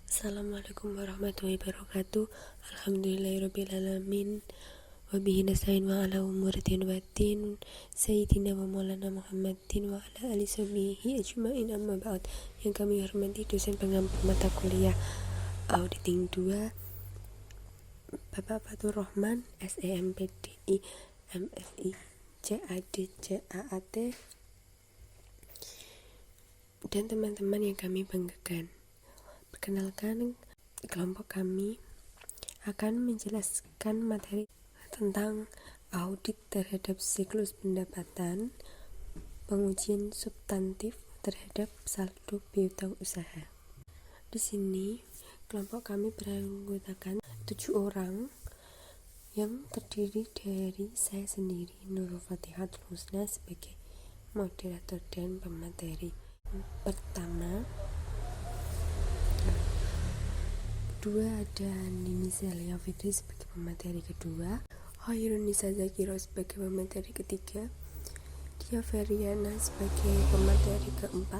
Assalamualaikum warahmatullahi wabarakatuh. Alhamdulillahirrabbilalamin. Wabihi nasta'in wa ala umuri din wa din. Sayyidina wa maulana Muhammadin wa ala ali sahbihi ajma'in, amma ba'd. Yang kami hormati dosen pengampu mata kuliah Auditing 2 Bapak Fatur Rahman, SEMPDI MFI CAD CAAT, dan teman-teman yang kami banggakan. Perkenalkan, kelompok kami akan menjelaskan materi tentang audit terhadap siklus pendapatan, pengujian substantif terhadap saldo piutang usaha. Di sini, kelompok kami beranggotakan 7 orang yang terdiri dari saya sendiri, Nurul Fatihatul Husna, sebagai moderator dan pemateri. Pertama, kedua ada Nini Celia Fitri sebagai pemateri kedua, Khairun Nisa Zakiro sebagai pemateri ketiga, Dia Feriana sebagai pemateri keempat,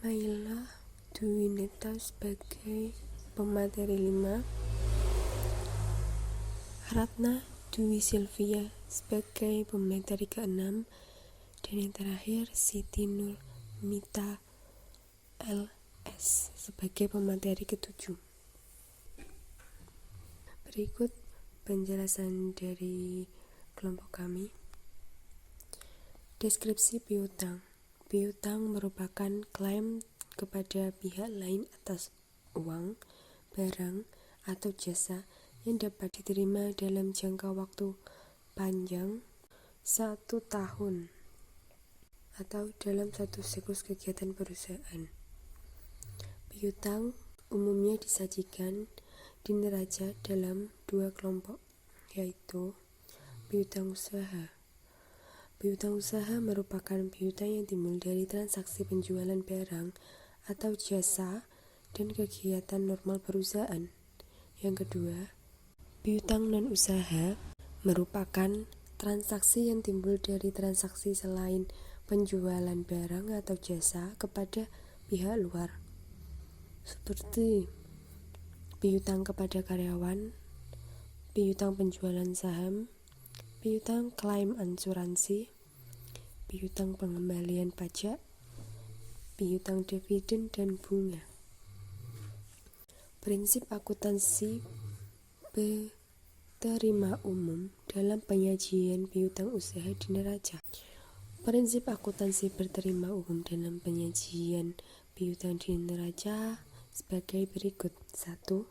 Maila Duwineta sebagai pemateri 5, Ratna Dwi Silvia sebagai pemateri ke-6, dan yang terakhir Siti Nur Mita LS sebagai pemateri ke-7. Berikut penjelasan dari kelompok kami. Deskripsi piutang. Piutang merupakan klaim kepada pihak lain atas uang, barang, atau jasa yang dapat diterima dalam jangka waktu panjang 1 tahun atau dalam satu siklus kegiatan perusahaan. Piutang umumnya disajikan di neraca dalam 2 kelompok, yaitu piutang usaha. Piutang usaha merupakan piutang yang timbul dari transaksi penjualan barang atau jasa dan kegiatan normal perusahaan. Yang kedua, piutang non-usaha merupakan transaksi yang timbul dari transaksi selain penjualan barang atau jasa kepada pihak luar, seperti piutang kepada karyawan, piutang penjualan saham, piutang klaim asuransi, piutang pengembalian pajak, piutang dividen, dan bunga. Prinsip akuntansi penerima umum dalam penyajian piutang usaha di neraca. Prinsip akuntansi berterima umum dalam penyajian piutang di neraca sebagai berikut. 1.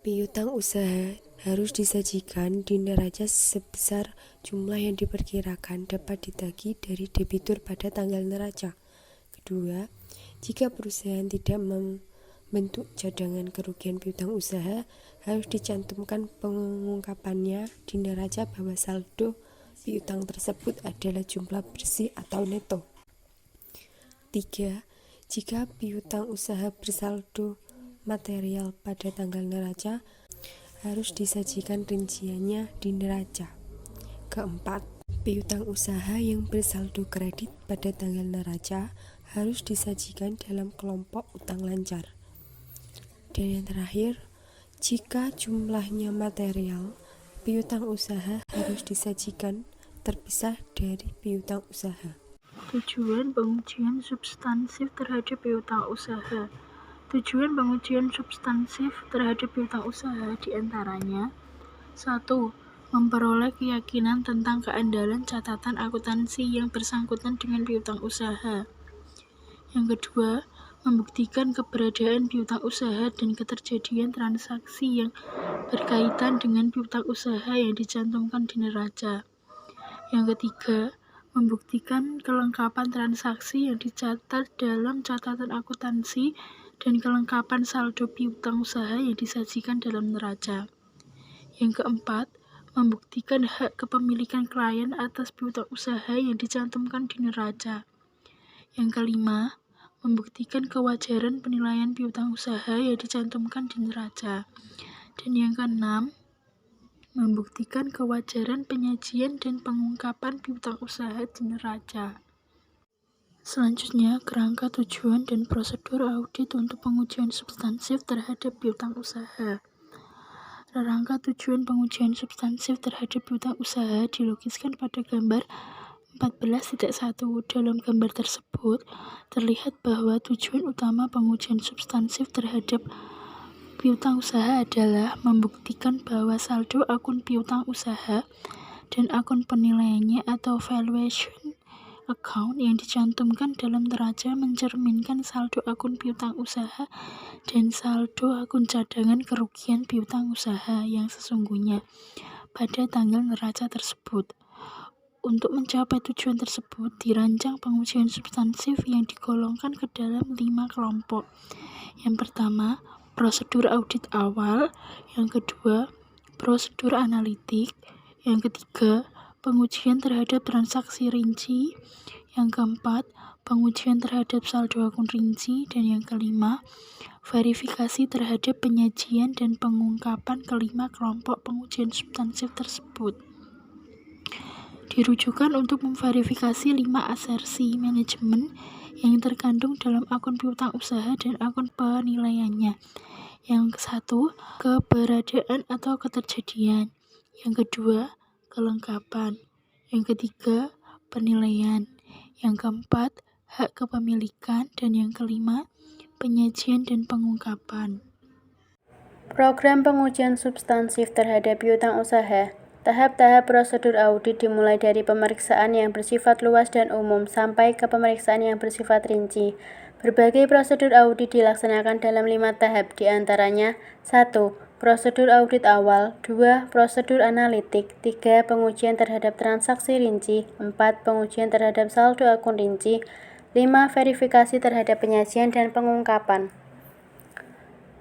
Piutang usaha harus disajikan di neraca sebesar jumlah yang diperkirakan dapat ditagih dari debitur pada tanggal neraca. Kedua, jika perusahaan tidak membentuk cadangan kerugian piutang usaha, harus dicantumkan pengungkapannya di neraca bahwa saldo piutang tersebut adalah jumlah bersih atau neto. 3. Jika piutang usaha bersaldo material pada tanggal neraca, harus disajikan rinciannya di neraca. Keempat, piutang usaha yang bersaldo kredit pada tanggal neraca harus disajikan dalam kelompok utang lancar. Dan yang terakhir, jika jumlahnya material, piutang usaha harus disajikan terpisah dari piutang usaha. Tujuan pengujian substansif terhadap piutang usaha. Tujuan pengujian substansif terhadap piutang usaha diantaranya: 1. Memperoleh keyakinan tentang keandalan catatan akuntansi yang bersangkutan dengan piutang usaha. Yang kedua, membuktikan keberadaan piutang usaha dan keterjadian transaksi yang berkaitan dengan piutang usaha yang dicantumkan di neraca. Yang ketiga, membuktikan kelengkapan transaksi yang dicatat dalam catatan akuntansi dan kelengkapan saldo piutang usaha yang disajikan dalam neraca. Yang keempat, membuktikan hak kepemilikan klien atas piutang usaha yang dicantumkan di neraca. Yang kelima, membuktikan kewajaran penilaian piutang usaha yang dicantumkan di neraca. Dan yang keenam, membuktikan kewajaran penyajian dan pengungkapan piutang usaha di neraca. Selanjutnya, kerangka tujuan dan prosedur audit untuk pengujian substansif terhadap piutang usaha. Rangka tujuan pengujian substansif terhadap piutang usaha dilukiskan pada gambar 14.1. Dalam gambar tersebut, terlihat bahwa tujuan utama pengujian substansif terhadap piutang usaha adalah membuktikan bahwa saldo akun piutang usaha dan akun penilaiannya atau valuation account yang dicantumkan dalam neraca mencerminkan saldo akun piutang usaha dan saldo akun cadangan kerugian piutang usaha yang sesungguhnya pada tanggal neraca tersebut. Untuk mencapai tujuan tersebut, dirancang pengujian substansif yang digolongkan ke dalam 5 kelompok. Yang pertama, prosedur audit awal. Yang kedua, prosedur analitik. Yang ketiga, pengujian terhadap transaksi rinci. Yang keempat, pengujian terhadap saldo akun rinci. Dan yang kelima, verifikasi terhadap penyajian dan pengungkapan kelima kelompok pengujian substansif tersebut. Dirujukan untuk memverifikasi 5 asersi manajemen yang terkandung dalam akun piutang usaha dan akun penilaiannya. Yang satu, keberadaan atau keterjadian. Yang kedua, kelengkapan. Yang ketiga, penilaian. Yang keempat, hak kepemilikan. Dan yang kelima, penyajian dan pengungkapan. Program pengujian substansif terhadap piutang usaha. Tahap-tahap prosedur audit dimulai dari pemeriksaan yang bersifat luas dan umum sampai ke pemeriksaan yang bersifat rinci. Berbagai prosedur audit dilaksanakan dalam 5 tahap, diantaranya 1. Prosedur audit awal, 2. Prosedur analitik, 3. Pengujian terhadap transaksi rinci, 4. Pengujian terhadap saldo akun rinci, 5. Verifikasi terhadap penyajian dan pengungkapan.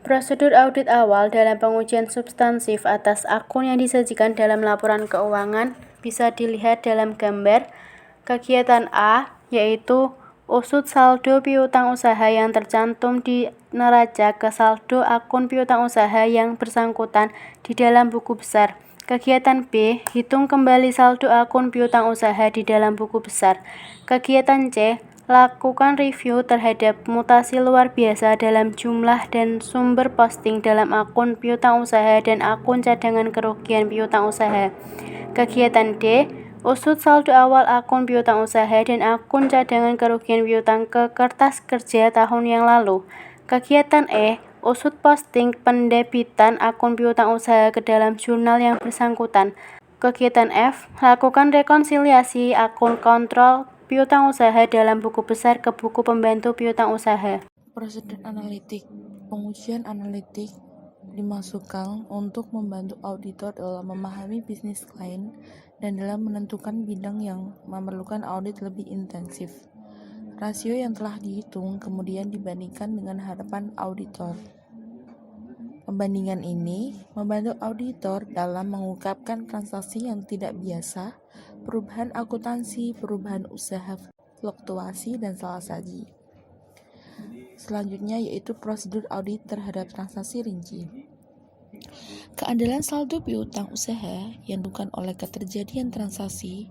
Prosedur audit awal dalam pengujian substansif atas akun yang disajikan dalam laporan keuangan bisa dilihat dalam gambar. Kegiatan A, yaitu usut saldo piutang usaha yang tercantum di neraca ke saldo akun piutang usaha yang bersangkutan di dalam buku besar. Kegiatan B, hitung kembali saldo akun piutang usaha di dalam buku besar. Kegiatan C, lakukan review terhadap mutasi luar biasa dalam jumlah dan sumber posting dalam akun piutang usaha dan akun cadangan kerugian piutang usaha. Kegiatan D, usut saldo awal akun piutang usaha dan akun cadangan kerugian piutang ke kertas kerja tahun yang lalu. Kegiatan E, usut posting pendebitan akun piutang usaha ke dalam jurnal yang bersangkutan. Kegiatan F, lakukan rekonsiliasi akun kontrol piutang usaha dalam buku besar ke buku pembantu piutang usaha. Prosedur analitik. Pengujian analitik dimasukkan untuk membantu auditor dalam memahami bisnis klien dan dalam menentukan bidang yang memerlukan audit lebih intensif. Rasio yang telah dihitung kemudian dibandingkan dengan harapan auditor. Pembandingan ini membantu auditor dalam mengungkapkan transaksi yang tidak biasa, perubahan akuntansi, perubahan usaha, fluktuasi, dan salah saji. Selanjutnya yaitu prosedur audit terhadap transaksi rinci. Keandalan saldo piutang usaha yang bukan oleh keterjadian transaksi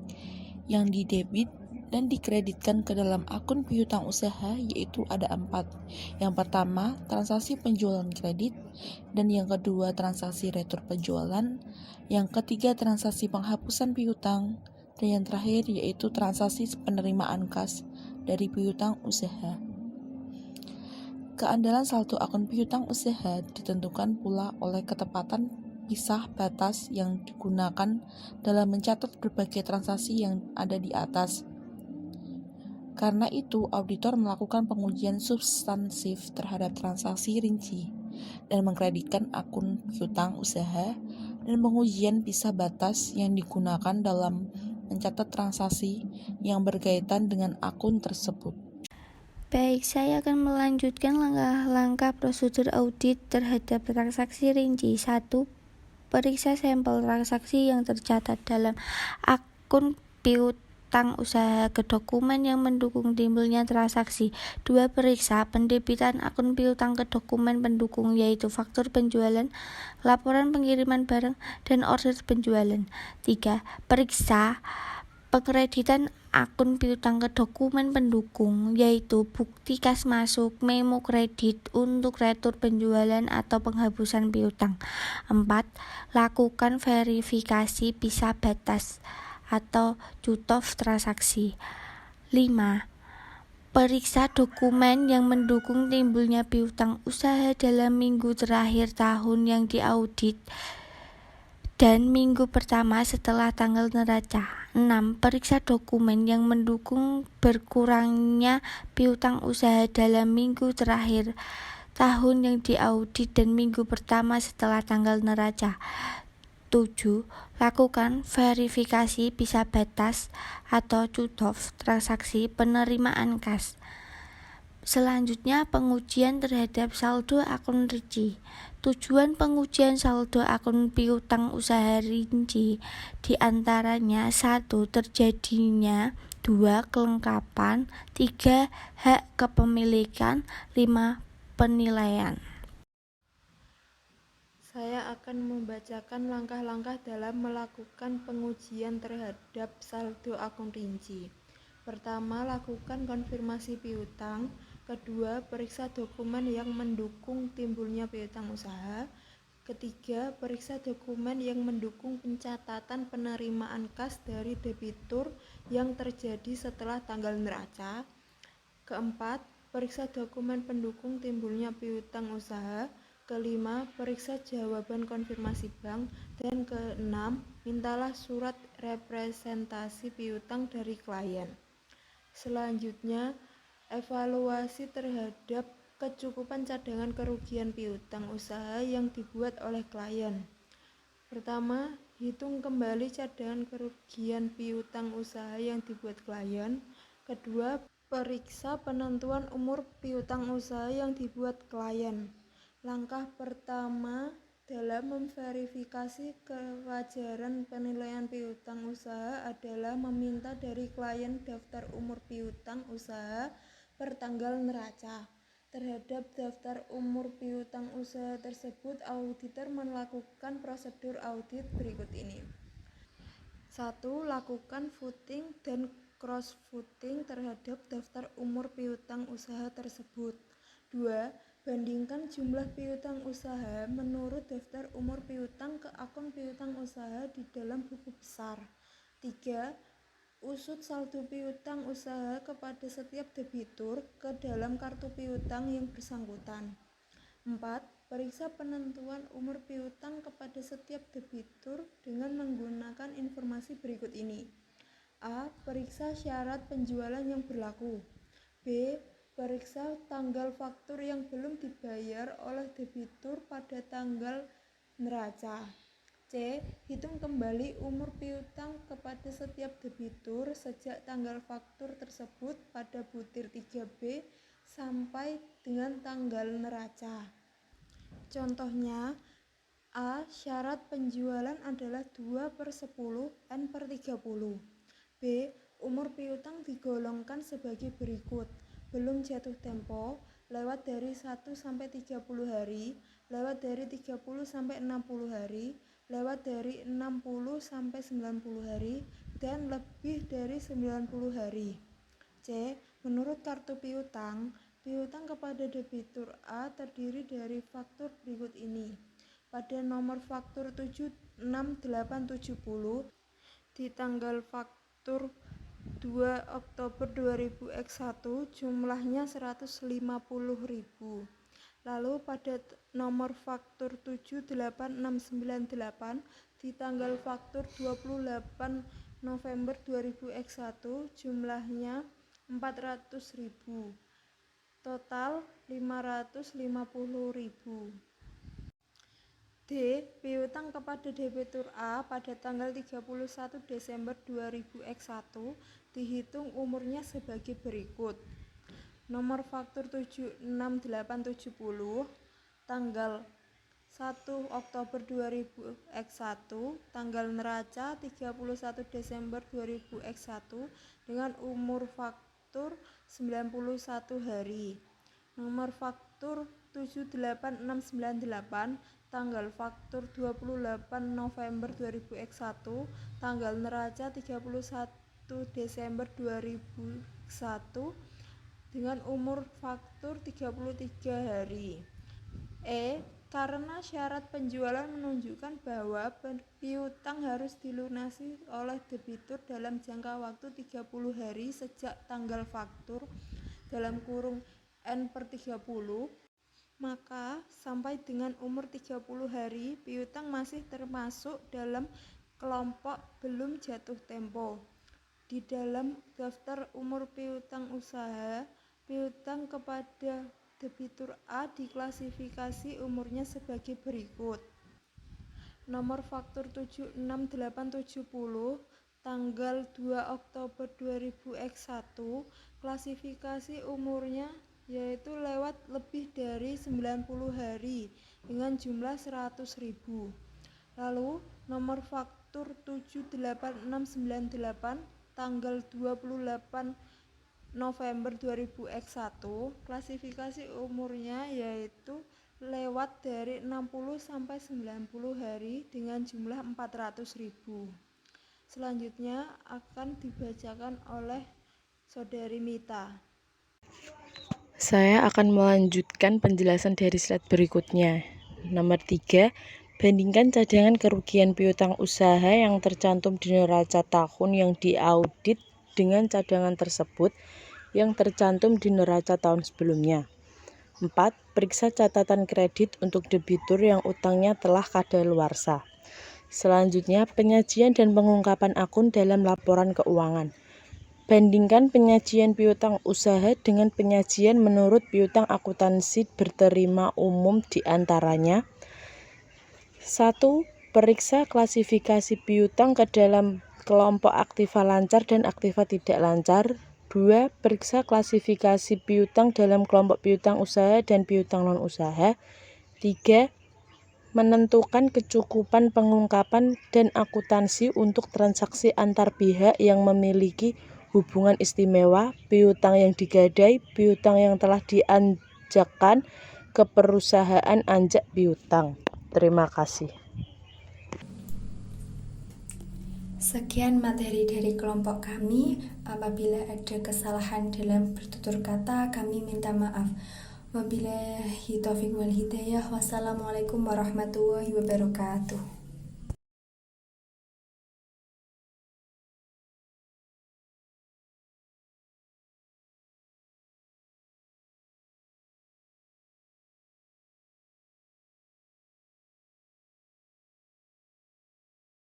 yang didebit dan dikreditkan ke dalam akun piutang usaha, yaitu ada 4. Yang pertama, transaksi penjualan kredit, dan yang kedua, transaksi retur penjualan, yang ketiga, transaksi penghapusan piutang, dan yang terakhir yaitu transaksi penerimaan kas dari piutang usaha. Keandalan saldo akun piutang usaha ditentukan pula oleh ketepatan pisah batas yang digunakan dalam mencatat berbagai transaksi yang ada di atas. Karena itu, auditor melakukan pengujian substansif terhadap transaksi rinci dan mengkreditkan akun piutang usaha dan pengujian pisah batas yang digunakan dalam mencatat transaksi yang berkaitan dengan akun tersebut. Baik, saya akan melanjutkan langkah-langkah prosedur audit terhadap transaksi rinci. 1. Periksa sampel transaksi yang tercatat dalam akun piutang usaha ke dokumen yang mendukung timbulnya transaksi. 2. Periksa pendebitan akun piutang ke dokumen pendukung, yaitu faktur penjualan, laporan pengiriman barang, dan order penjualan. 3. Periksa Pengkreditan akun piutang ke dokumen pendukung, yaitu bukti kas masuk, memo kredit untuk retur penjualan atau penghapusan piutang. 4. Lakukan verifikasi bisa batas atau cut-off transaksi. 5. Periksa dokumen yang mendukung timbulnya piutang usaha dalam minggu terakhir tahun yang diaudit dan minggu pertama setelah tanggal neraca. 6. Periksa dokumen yang mendukung berkurangnya piutang usaha dalam minggu terakhir tahun yang diaudit dan minggu pertama setelah tanggal neraca. 7. Lakukan verifikasi bisa batas atau cut-off transaksi penerimaan kas. Selanjutnya, pengujian terhadap saldo akun rinci. Tujuan pengujian saldo akun piutang usaha rinci diantaranya 1. Terjadinya 2. Kelengkapan 3. Hak kepemilikan 5. Penilaian. Saya akan membacakan langkah-langkah dalam melakukan pengujian terhadap saldo akun rinci. Pertama, lakukan konfirmasi piutang. Kedua, periksa dokumen yang mendukung timbulnya piutang usaha. Ketiga, periksa dokumen yang mendukung pencatatan penerimaan kas dari debitur yang terjadi setelah tanggal neraca. Keempat, periksa dokumen pendukung timbulnya piutang usaha. Kelima, periksa jawaban konfirmasi bank. Dan keenam, mintalah surat representasi piutang dari klien. Selanjutnya, evaluasi terhadap kecukupan cadangan kerugian piutang usaha yang dibuat oleh klien. Pertama, hitung kembali cadangan kerugian piutang usaha yang dibuat klien. Kedua, periksa penentuan umur piutang usaha yang dibuat klien. Langkah pertama dalam memverifikasi kewajaran penilaian piutang usaha adalah meminta dari klien daftar umur piutang usaha per tanggal neraca. Terhadap daftar umur piutang usaha tersebut, auditor melakukan prosedur audit berikut ini. 1. Lakukan footing dan cross-footing terhadap daftar umur piutang usaha tersebut. 2. Bandingkan jumlah piutang usaha menurut daftar umur piutang ke akun piutang usaha di dalam buku besar. 3. Usut saldo piutang usaha kepada setiap debitur ke dalam kartu piutang yang bersangkutan. 4. Periksa penentuan umur piutang kepada setiap debitur dengan menggunakan informasi berikut ini. A. Periksa syarat penjualan yang berlaku. B. Periksa tanggal faktur yang belum dibayar oleh debitur pada tanggal neraca. C. Hitung kembali umur piutang kepada setiap debitur sejak tanggal faktur tersebut pada butir 3B sampai dengan tanggal neraca. Contohnya, A. Syarat penjualan adalah 2/10 N/30. B. Umur piutang digolongkan sebagai berikut. Belum jatuh tempo, lewat dari 1 sampai 30 hari, lewat dari 30 sampai 60 hari, lewat dari 60 sampai 90 hari, dan lebih dari 90 hari. C. Menurut kartu piutang, piutang kepada debitur A terdiri dari faktur berikut ini. Pada nomor faktur 76870 di tanggal faktur 2 Oktober 2000X1 jumlahnya 150.000. Lalu pada nomor faktur 78698 di tanggal faktur 28 November 2000X1 jumlahnya 400.000. Total 550.000. D. Piutang kepada debitur A pada tanggal 31 Desember 2000X1 dihitung umurnya sebagai berikut. Nomor faktur 76870 tanggal 1 Oktober 2000X1, tanggal neraca 31 Desember 2000X1 dengan umur faktur 91 hari. Nomor faktur 78698 tanggal faktur 28 November 2000X1, tanggal neraca 31 Desember 2001 dengan umur faktur 33 hari. Karena syarat penjualan menunjukkan bahwa piutang harus dilunasi oleh debitur dalam jangka waktu 30 hari sejak tanggal faktur (N/30), maka sampai dengan umur 30 hari piutang masih termasuk dalam kelompok belum jatuh tempo. Di dalam daftar umur piutang usaha, piutang kepada debitur A diklasifikasi umurnya sebagai berikut. Nomor faktur 76870 tanggal 2 Oktober 2001, klasifikasi umurnya yaitu lewat lebih dari 90 hari dengan jumlah 100.000. Lalu nomor faktur 78698 tanggal 28 November 2001, klasifikasi umurnya yaitu lewat dari 60 sampai 90 hari dengan jumlah 400.000. Selanjutnya akan dibacakan oleh Saudari Mita. Saya akan melanjutkan penjelasan dari slide berikutnya. Nomor 3, bandingkan cadangan kerugian piutang usaha yang tercantum di neraca tahun yang diaudit dengan cadangan tersebut yang tercantum di neraca tahun sebelumnya. 4. Periksa catatan kredit untuk debitur yang utangnya telah kadaluarsa. Selanjutnya, penyajian dan pengungkapan akun dalam laporan keuangan. Bandingkan penyajian piutang usaha dengan penyajian menurut piutang akuntansi berterima umum di antaranya. 1. Periksa klasifikasi piutang ke dalam kelompok aktiva lancar dan aktiva tidak lancar. 2. Periksa klasifikasi piutang dalam kelompok piutang usaha dan piutang non-usaha. 3. Menentukan kecukupan pengungkapan dan akuntansi untuk transaksi antar pihak yang memiliki hubungan istimewa, piutang yang digadai, piutang yang telah dianjakkan ke perusahaan anjak piutang. Terima kasih. Sekian materi dari kelompok kami. Apabila ada kesalahan dalam bertutur kata, kami minta maaf. Wabillahi taufiq wal hidayah. Wassalamualaikum warahmatullahi wabarakatuh.